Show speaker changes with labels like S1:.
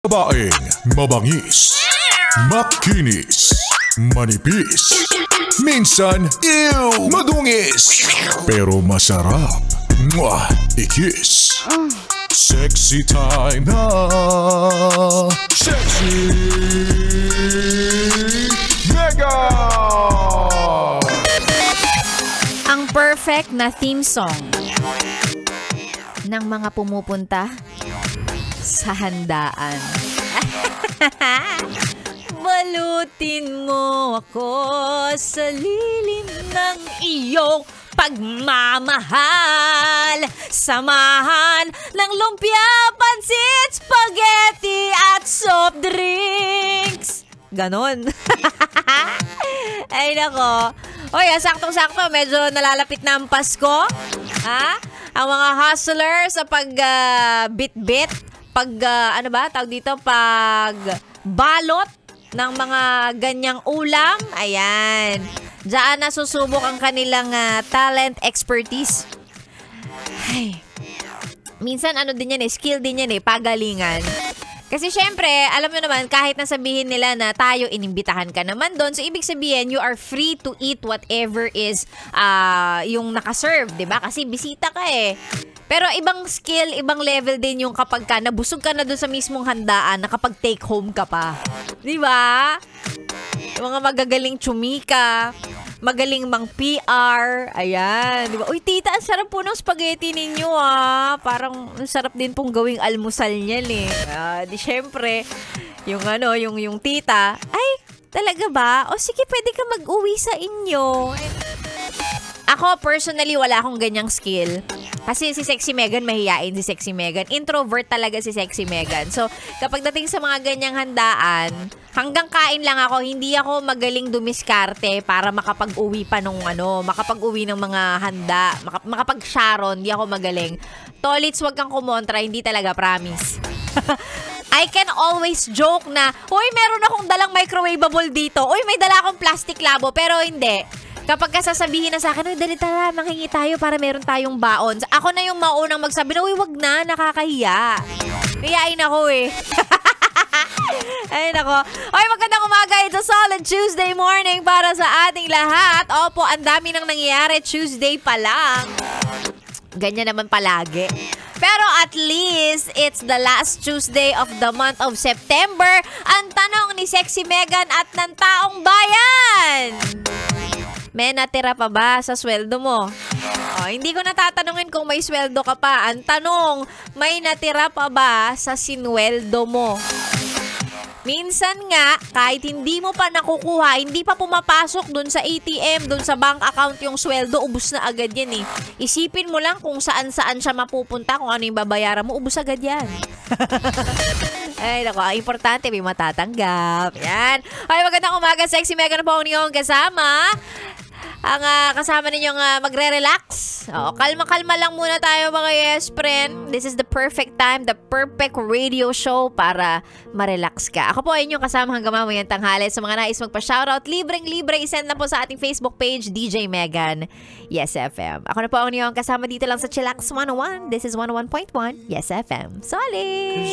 S1: Babaeng mabangis, makinis, manipis, minsan, madungis, pero masarap, ikis. Sexy time na, Sexy Mega!
S2: Ang perfect na theme song ng mga pumupunta sa handaan. Balutin mo ako sa lilim ng iyong pagmamahal. Samahan ng lumpia, pansit, spaghetti at soft drinks. Ganon. Ay nako. Oy, saktong-sakto, medyo nalalapit na ang Pasko. Ha? Ang mga hustler sa pag-bit-bit, tawag dito, pag balot ng mga ganyang ulam. Ayan. Diyan na susubok ang kanilang talent, expertise. Ay. Minsan din yan skill din yan pagalingan. Kasi syempre, alam mo naman, kahit nasabihin nila na tayo, inimbitahan ka naman doon. So, ibig sabihin, you are free to eat whatever is yung nakaserve, diba? Kasi bisita ka Pero ibang skill, ibang level din yung kapag ka nabusog ka na doon sa mismong handaan, nakapag-take home ka pa. Diba? Yung mga magagaling tsumika, magaling mang PR. Ayan, di ba? Uy, tita, ang sarap po ng spaghetti ninyo, Parang ang sarap din pong gawing almusal niyan, Di syempre, yung tita, ay, talaga ba? O sige, pwede ka mag-uwi sa inyo. Ako, personally, wala akong ganyang skill. Kasi si Sexy Megan, mahiyain si Sexy Megan. Introvert talaga si Sexy Megan. So, kapag dating sa mga ganyang handaan, hanggang kain lang ako, hindi ako magaling dumiskarte para makapag-uwi pa makapag-uwi ng mga handa, makapag-sharon, hindi ako magaling. Tolits, wag kang kumontra, hindi talaga, promise. I can always joke na, uy, meron akong dalang microwavable dito. Uy, may dala akong plastic labo, pero hindi. Kapag sasabihin na sa akin, uy, dali tara, manghingi tayo para meron tayong baon. Ako na yung maunang magsabi na, uy, wag na, nakakahiya. Hiyain ako Ay, nako. Oy, magandang umaga. It's a solid Tuesday morning para sa ating lahat. Opo, ang dami nang nangyayari. Tuesday pa lang. Ganyan naman palagi. Pero at least, it's the last Tuesday of the month of September. Ang tanong ni Sexy Megan at ng taong bayan. May natira pa ba sa sweldo mo? Hindi ko natatanungin kung may sweldo ka pa. Ang tanong, may natira pa ba sa sinweldo mo? Minsan nga, kahit hindi mo pa nakukuha, hindi pa pumapasok dun sa ATM, dun sa bank account yung sweldo, ubus na agad yan Isipin mo lang kung saan-saan siya mapupunta, kung ano yung babayaran mo, ubus agad yan. Ay, naku, ang importante, may matatanggap. Yan. Ay, magandang umaga, Sexy Megan po niyong kasama. Ang kasama ninyong magre-relax. Kalma-kalma lang muna tayo mga yes friend. This is the perfect time, the perfect radio show para ma-relax ka. Ako po ay inyong kasama hanggang mamayang tanghali. Sa mga nais magpa-shoutout, libreng-libre, isend na po sa ating Facebook page, DJ Megan, Yes FM. Ako na po ang inyong kasama dito lang sa Chillax 101. This is 101.1, Yes FM. Solid!